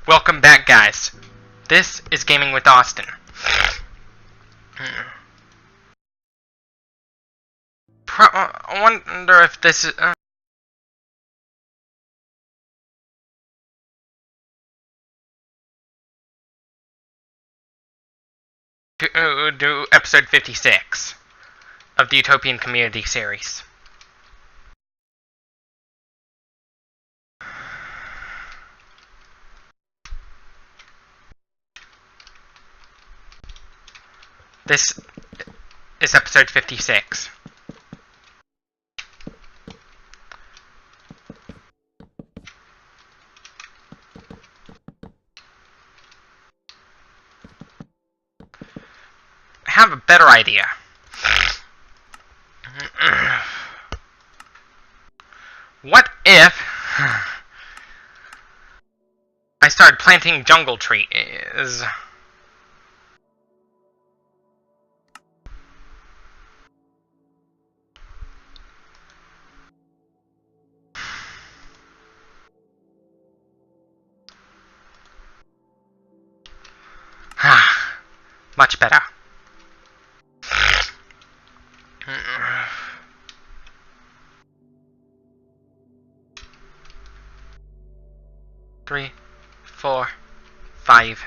Welcome back, guys. This is Gaming with Austin. I wonder if this is... do episode 56 of the Utopian community series. This is episode 56. I have a better idea. What if I started planting jungle trees? Much better. Three, 4, 5.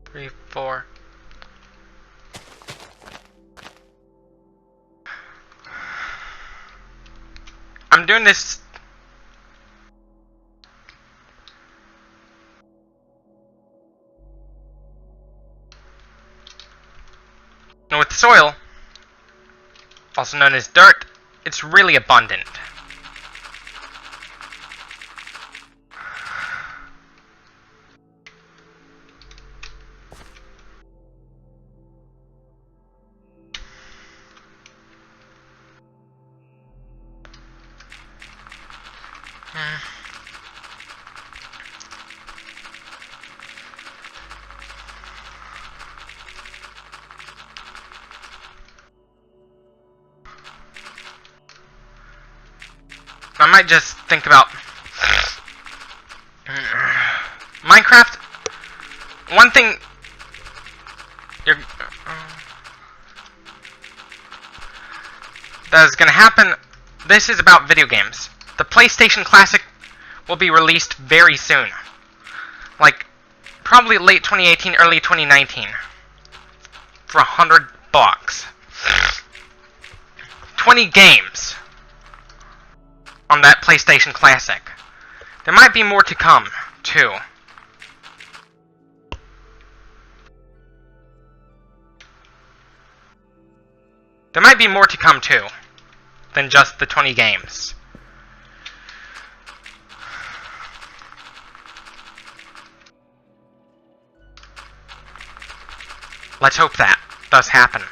Three, 4. I'm doing this. And with soil, also known as dirt, it's really abundant. I might just think about Minecraft. One thing that is going to happen. This is about video games. The PlayStation Classic will be released very soon, like probably late 2018, early 2019, for $100. 20 games on that PlayStation Classic. There might be more to come, too. There might be more to come, too, than just the 20 games. Let's hope that does happen.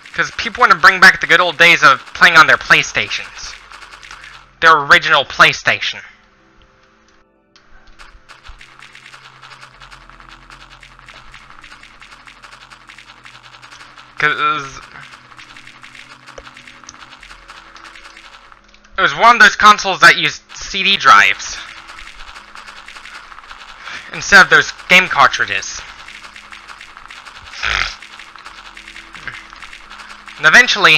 Because people want to bring back the good old days of playing on their PlayStations. Their original PlayStation. Because it was one of those consoles that used CD drives instead of those game cartridges. And eventually,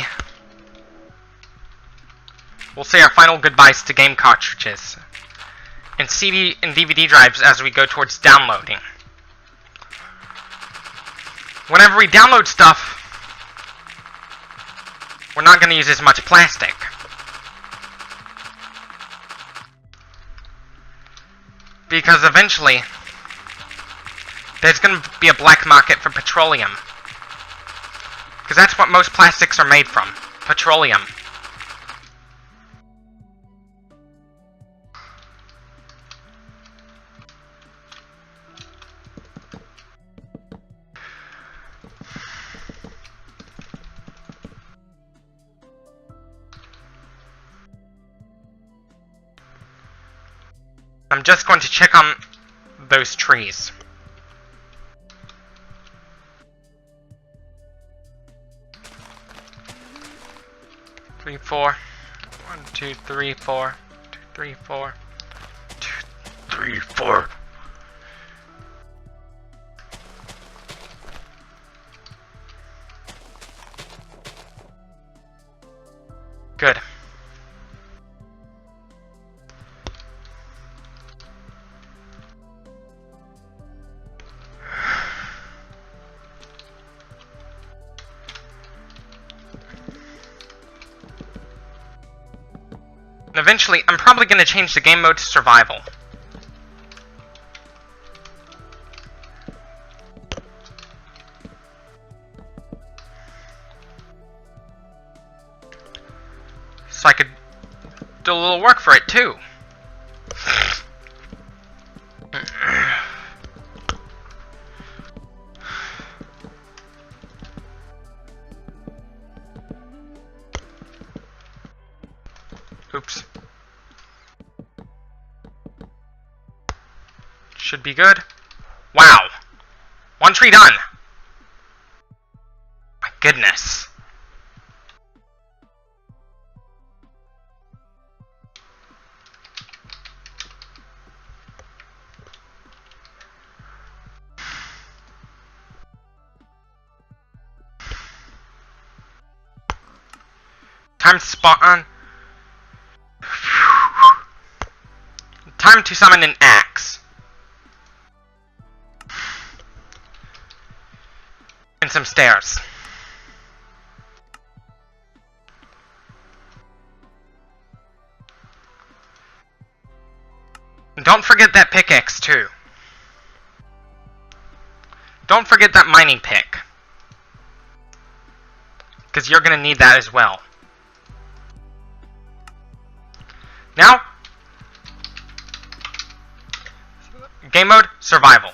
we'll say our final goodbyes to game cartridges and CD and DVD drives as we go towards downloading. Whenever we download stuff, we're not going to use as much plastic. Because eventually, there's going to be a black market for petroleum. Because that's what most plastics are made from. Petroleum. I'm just going to check on those trees. Three, four. 1, 2, 3, 4. 2, 3, 4. 2, 3, 4. Good. Eventually, I'm probably going to change the game mode to survival. So I could do a little work for it, too. Oops. Should be good. Wow. One tree done. My goodness. Time to spawn. Time to summon an axe. And some stairs. And don't forget that pickaxe too. Don't forget that mining pick. Because you're gonna need that as well. Now, game mode, survival.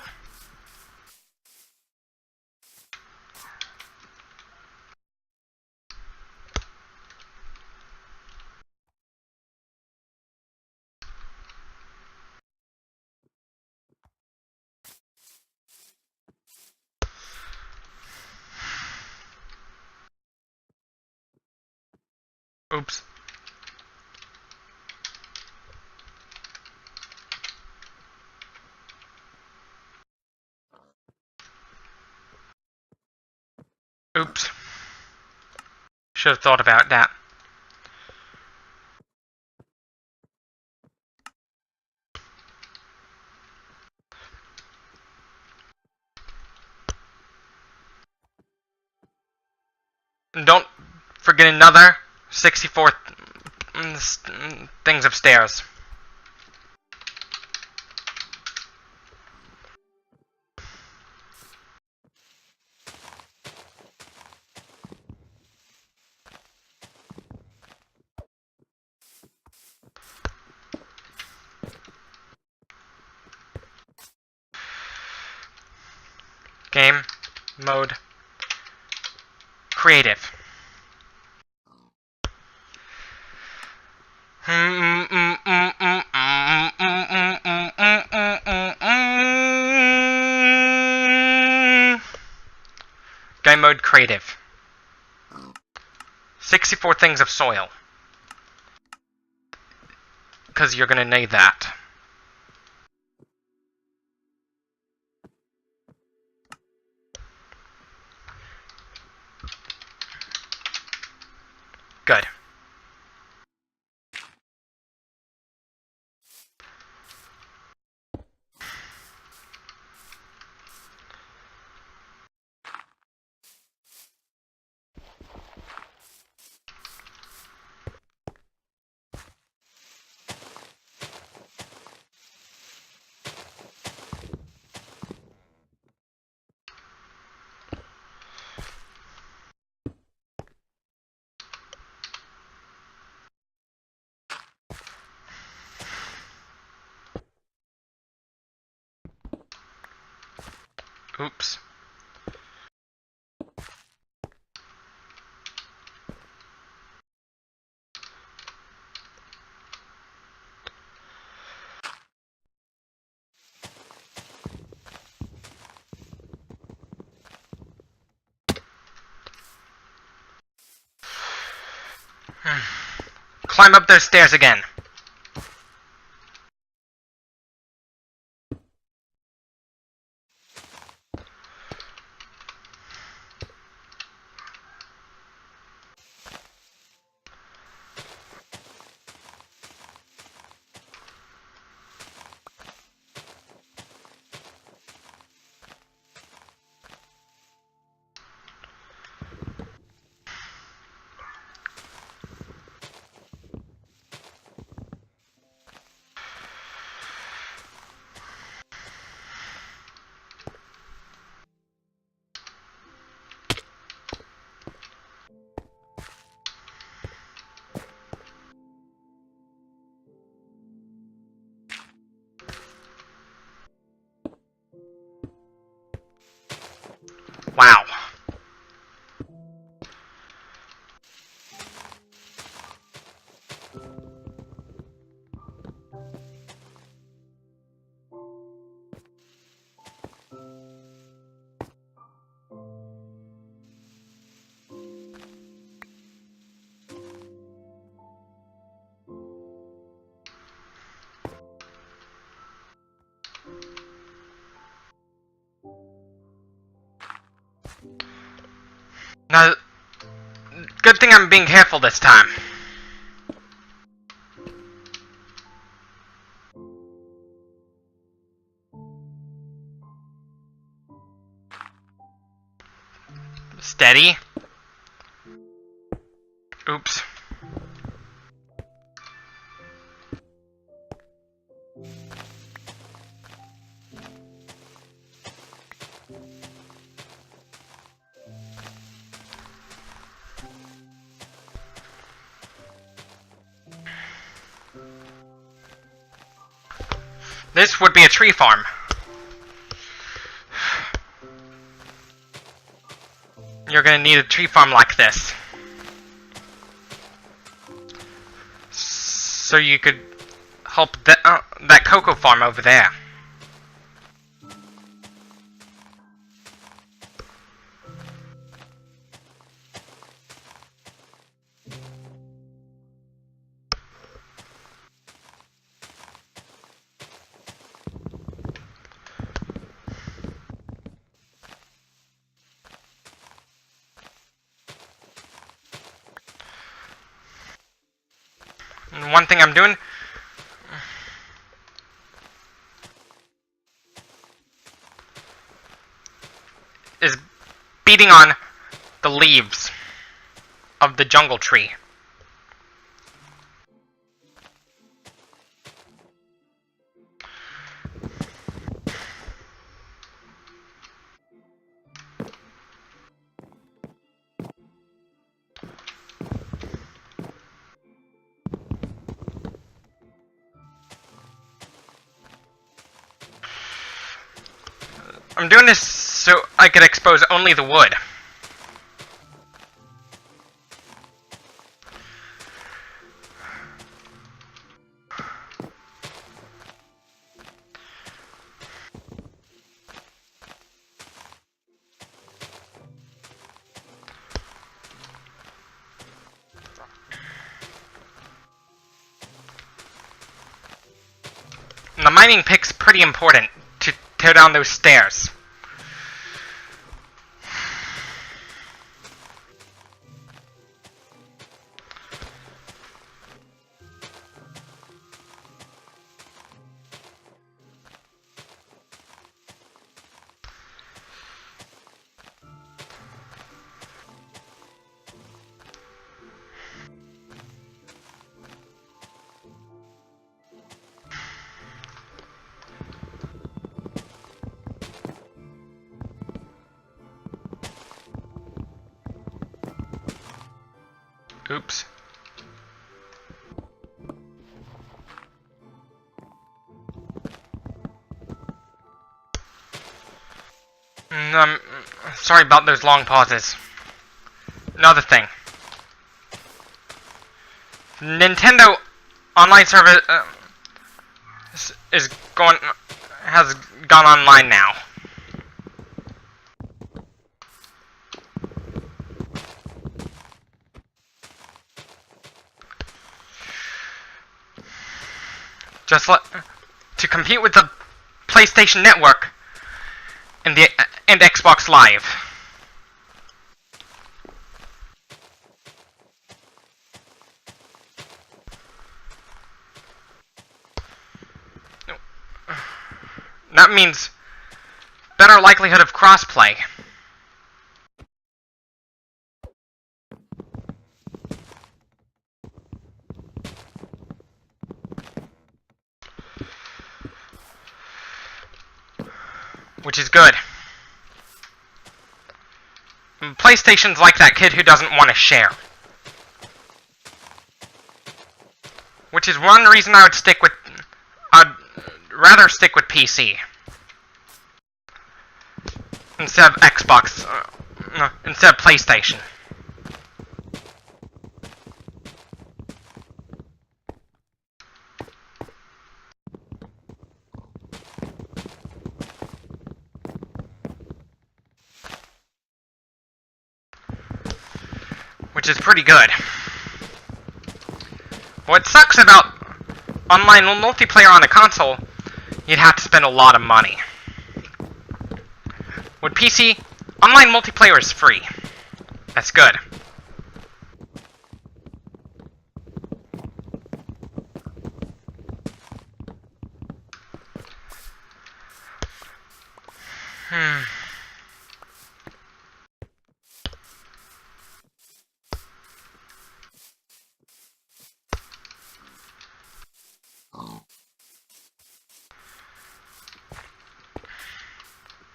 Oops. Oops. Should have thought about that. And don't forget another 64 things upstairs. Game mode creative. Game mode creative. 64 things of soil. Because you're gonna need that. Good. Oops. climb up those stairs again. Wow. Now, good thing I'm being careful this time. Steady. Oops. This would be a tree farm. You're gonna need a tree farm like this. So you could help that cocoa farm over there. And one thing I'm doing is beating on the leaves of the jungle tree. I'm doing this so I could expose only the wood. And the mining pick's pretty important to tear down those stairs. Oops. Sorry about those long pauses. Another thing. Nintendo online service has gone online now. To compete with the PlayStation Network and Xbox Live. That means better likelihood of crossplay. Which is good. PlayStation's like that kid who doesn't want to share. Which is one reason I'd rather stick with PC. Instead of Xbox. Instead of PlayStation. Which is pretty good. What sucks about online multiplayer on a console, you'd have to spend a lot of money. With PC, online multiplayer is free. That's good.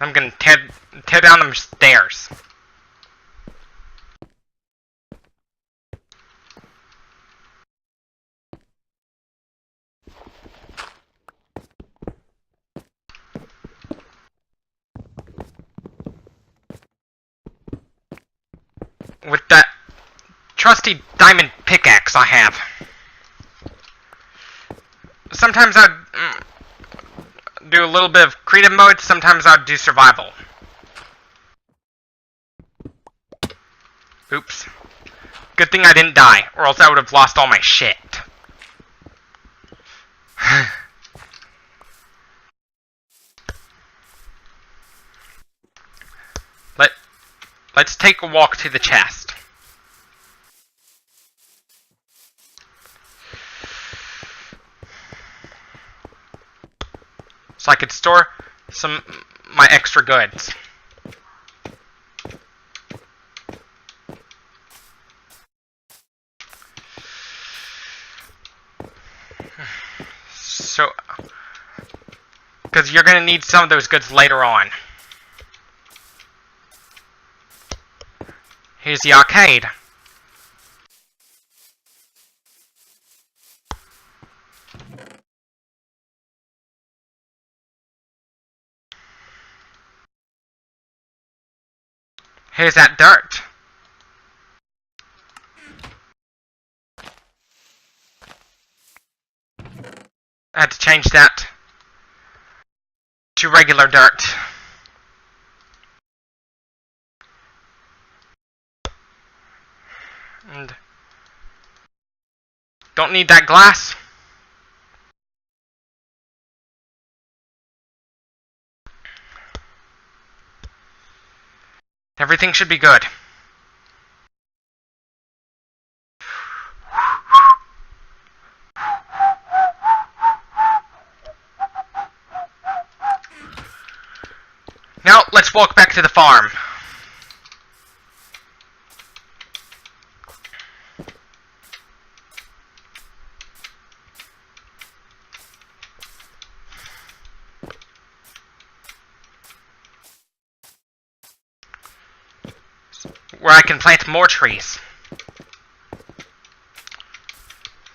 I'm gonna tear down them stairs. With that trusty diamond pickaxe I have. Sometimes I'd do a little bit of creative mode, sometimes I'd do survival. Oops. Good thing I didn't die, or else I would have lost all my shit. Let's take a walk to the chest. So I could store my extra goods. So, because you're gonna need some of those goods later on. Here's the arcade. Here's that dirt. I had to change that to regular dirt. And don't need that glass. Everything should be good. Now, let's walk back to the farm. Where I can plant more trees.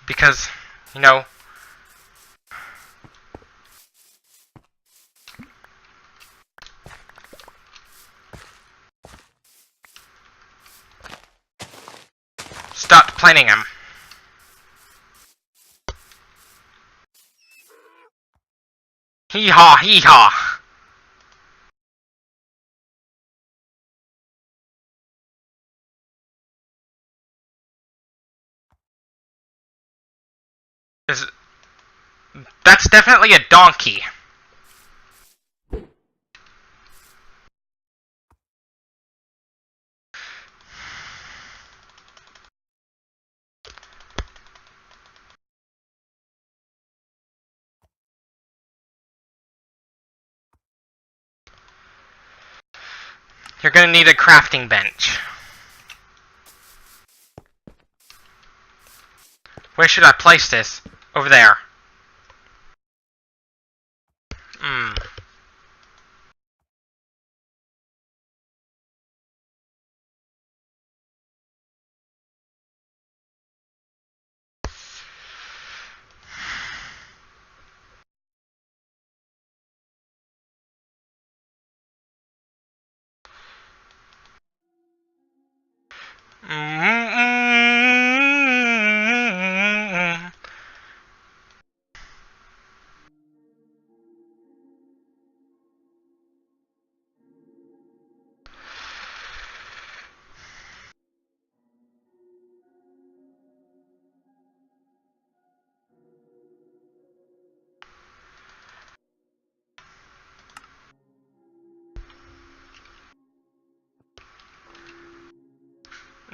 Because, you know, stopped planting them. Hee-haw, hee-haw. That's definitely a donkey. You're gonna need a crafting bench. Where should I place this? Over there.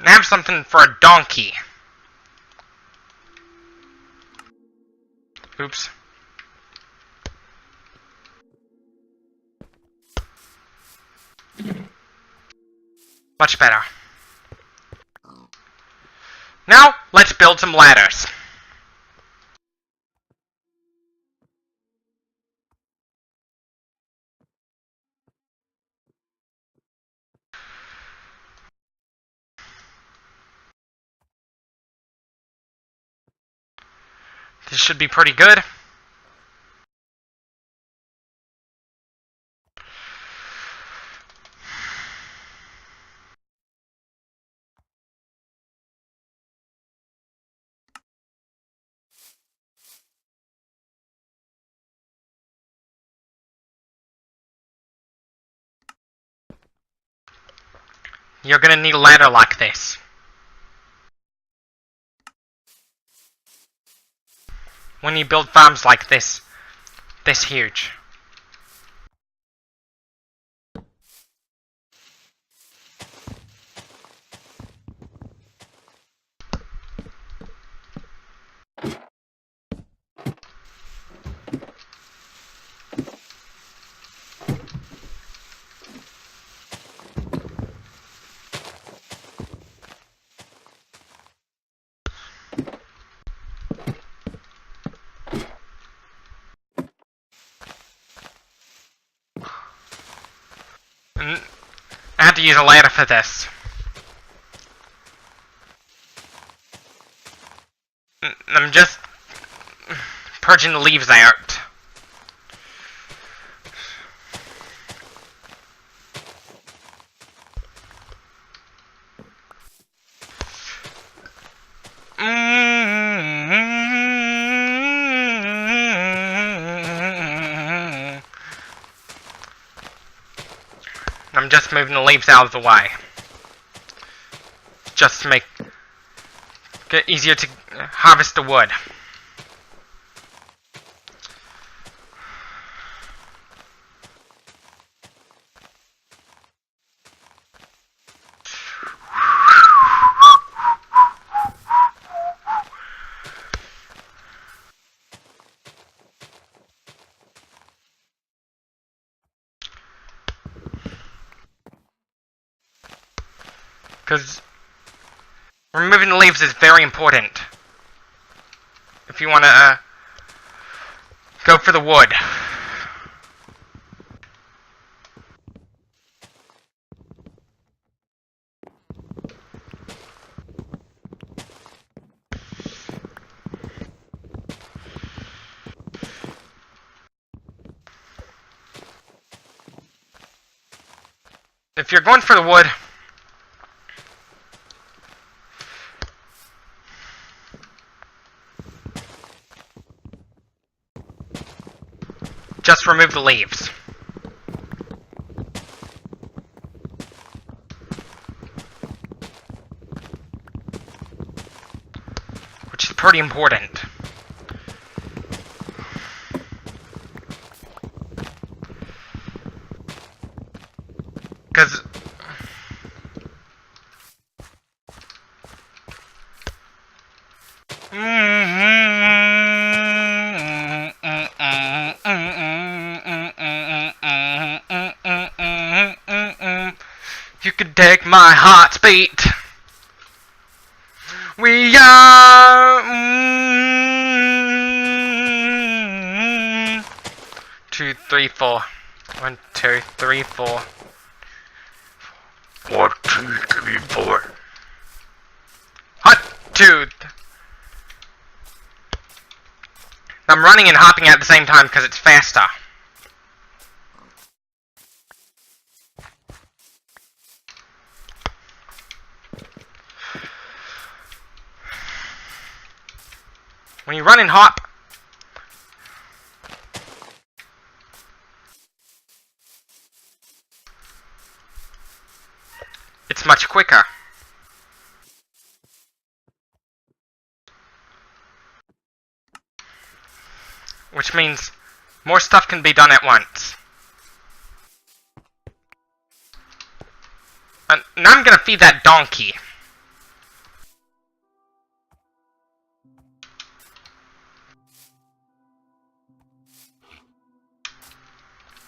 I have something for a donkey. Oops. Much better. Now, let's build some ladders. This should be pretty good. You're gonna need a ladder like this. When you build farms like this huge. I had to use a ladder for this. I'm just purging the leaves out. I'm just moving the leaves out of the way. Just to make it easier to harvest the wood. Because removing the leaves is very important if you want to go for the wood. If you're going for the wood, just remove the leaves. Which is pretty important. you could take my heartbeat. We are 2, 3, 4. 1, 2, 3, 4. 1, 2, 3, 4. Hot tooth. I'm running and hopping at the same time because it's faster. When you run and hop, it's much quicker. Which means more stuff can be done at once. And now I'm gonna feed that donkey.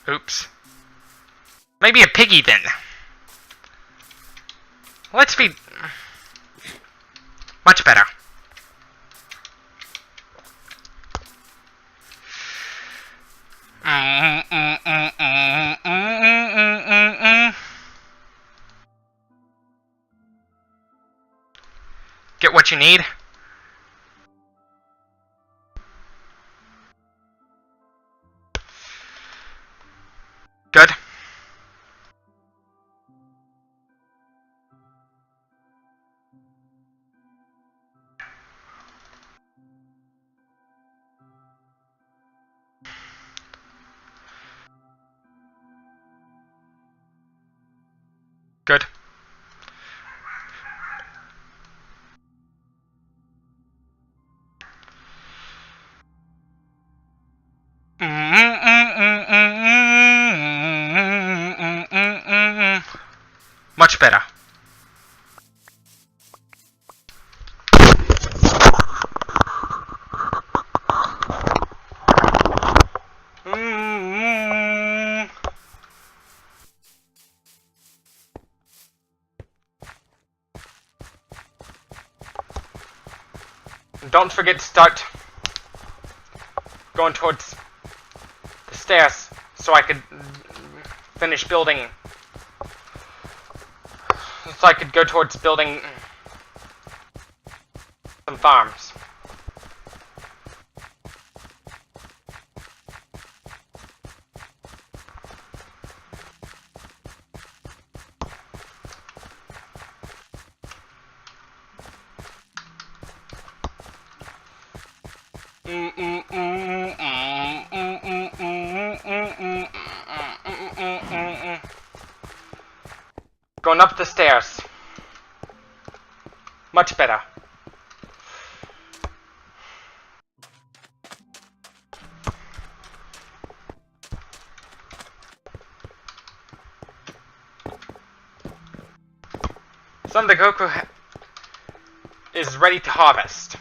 Oops. Maybe a piggy then. Let's feed... Much better. Get what you need. Good. Good. Much better. Don't forget to start going towards the stairs so I could finish building. So I could go towards building some farms. Going up the stairs. Much better. Son the Goku is ready to harvest.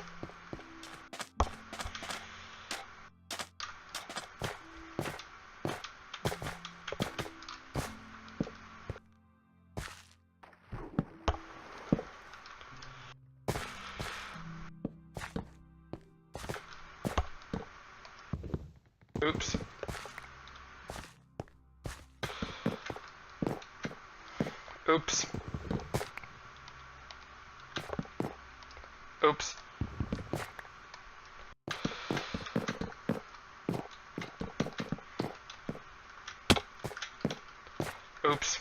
Oops. Oops. Oops. Oops.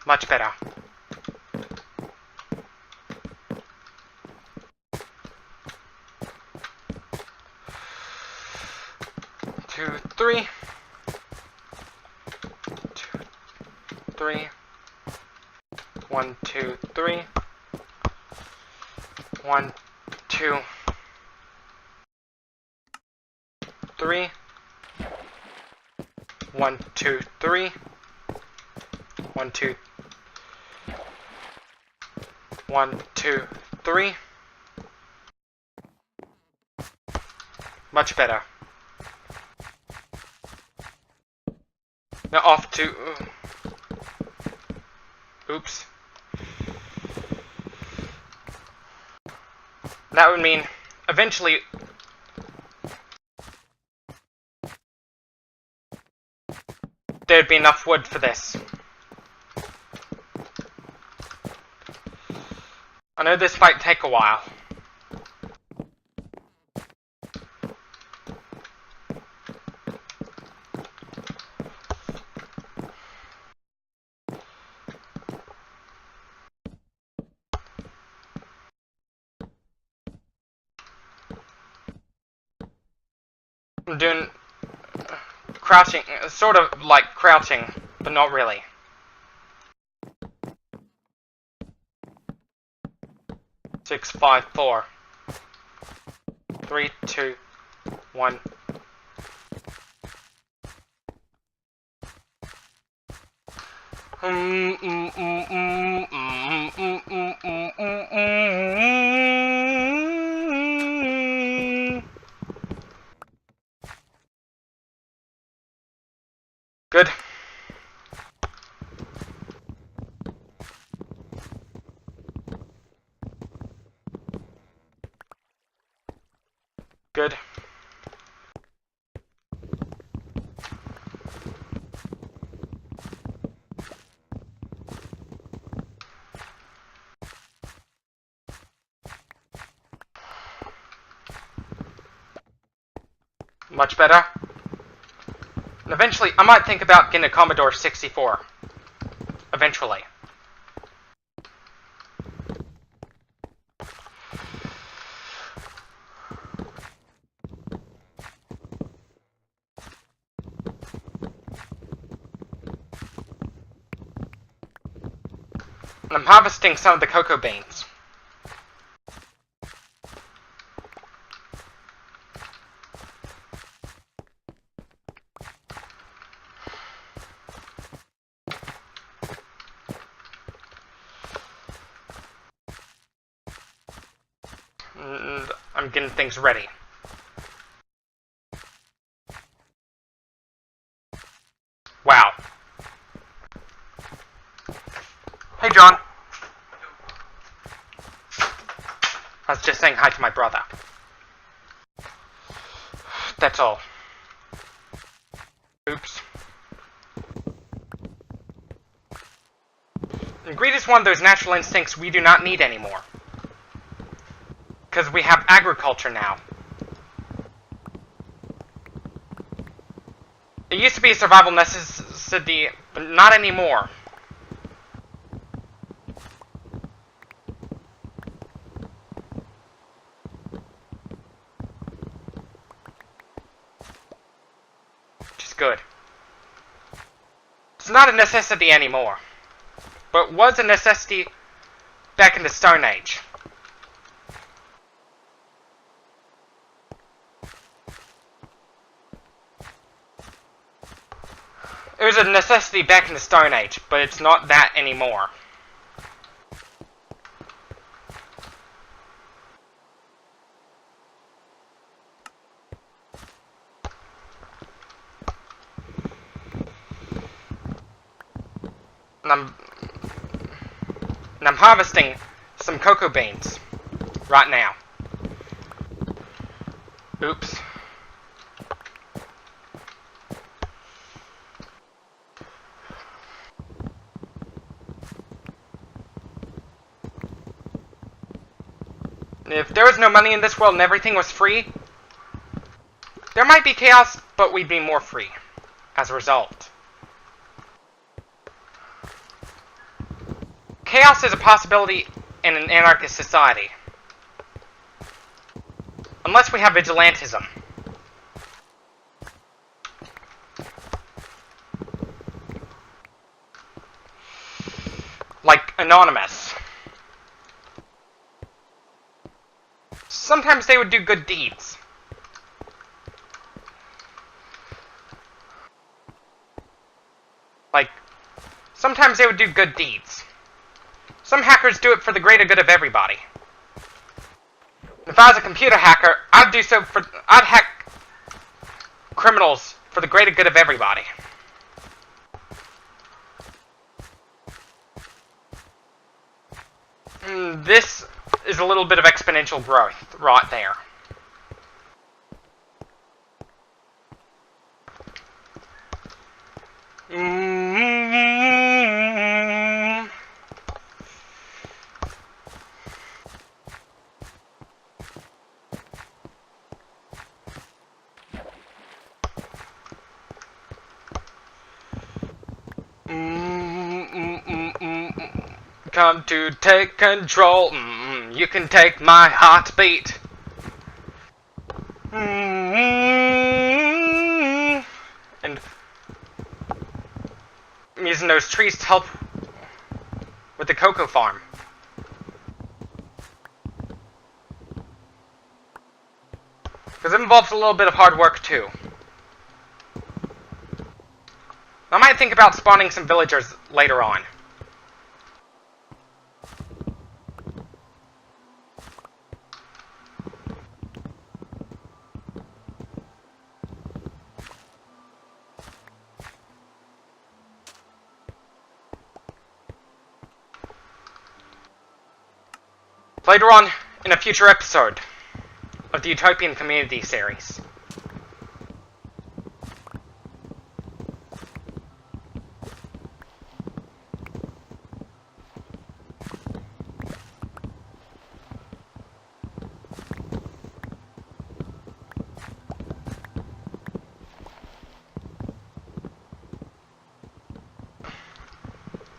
Much better. Two, three. 2, 3. 1, 2, 3. 1, 2, 3. 1, 2, 3. 1, 2. 1, 2, 3. Much better. Now off to... Oops. That would mean, eventually... there'd be enough wood for this. I know this might take a while. I'm doing crouching, sort of like crouching, but not really. Six, 5, 4, 3, 2, 1. Good. Good. Much better. And eventually, I might think about getting a Commodore 64. Eventually. And I'm harvesting some of the cocoa beans. And I'm getting things ready. Wow. Hey, John. I was just saying hi to my brother. That's all. Oops. And greed is one of those natural instincts we do not need anymore. Because we have agriculture now. It used to be a survival necessity, but not anymore. Which is good. It's not a necessity anymore. But was a necessity back in the Stone Age. It was a necessity back in the Stone Age, but it's not that anymore. And I'm harvesting some cocoa beans right now. Oops. If there was no money in this world and everything was free, there might be chaos, but we'd be more free as a result. Chaos is a possibility in an anarchist society. Unless we have vigilantism. Like Anonymous. Sometimes they would do good deeds. Like, sometimes they would do good deeds. Some hackers do it for the greater good of everybody. If I was a computer hacker, I'd hack criminals for the greater good of everybody. This is a little bit of exponential growth right there. Come to take control. You can take my heartbeat. And I'm using those trees to help with the cocoa farm. Because it involves a little bit of hard work too. I might think about spawning some villagers later on. Later on, in a future episode of the Utopian Community series.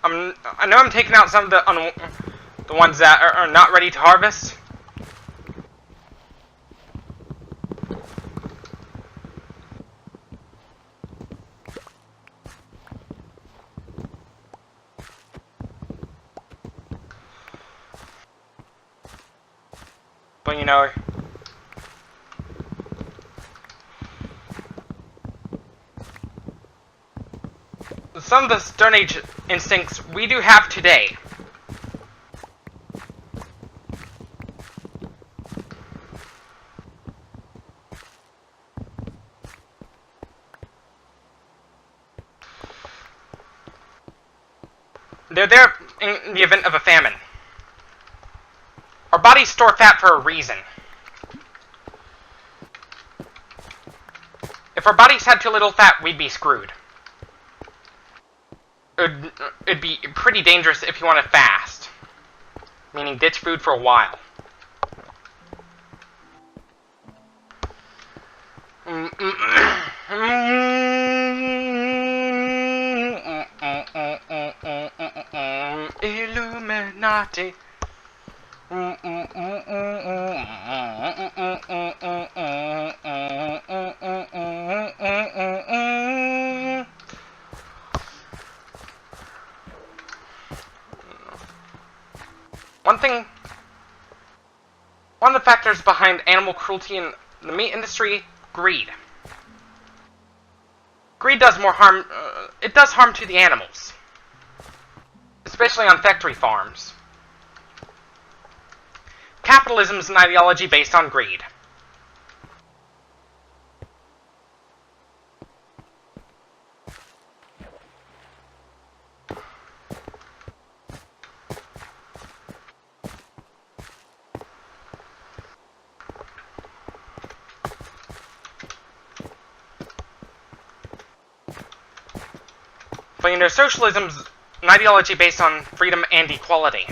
I know I'm taking out some of the ones that are not ready to harvest. But you know, some of the Stone Age instincts we do have today. They're there in the event of a famine. Our bodies store fat for a reason. If our bodies had too little fat, we'd be screwed. It'd be pretty dangerous if you want to fast. Meaning ditch food for a while. Illuminati. One of the factors behind animal cruelty in the meat industry, greed. Greed does more harm, it does harm to the animals. Especially on factory farms. Capitalism is an ideology based on greed. But you know, socialism's an ideology based on freedom and equality.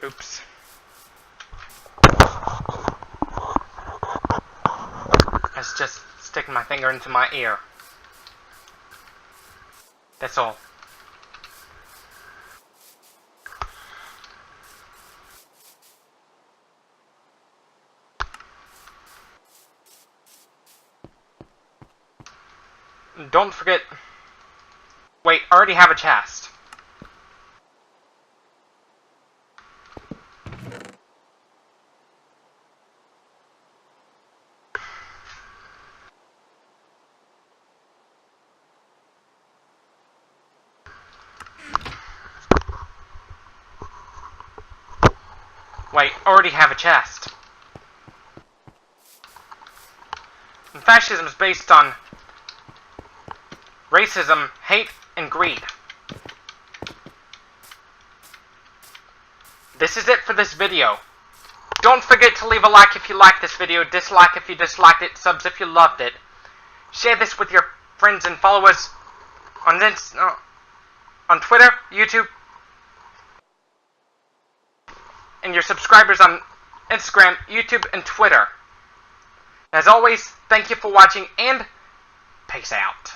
Oops. I was just sticking my finger into my ear. That's all. Don't forget... Wait, I already have a chest. Wait, I already have a chest. In fact, fascism is based on racism, hate, and greed. This is it for this video. Don't forget to leave a like if you liked this video, dislike if you disliked it, subs if you loved it. Share this with your friends and followers on Twitter, YouTube, and your subscribers on Instagram, YouTube, and Twitter. As always, thank you for watching, and peace out.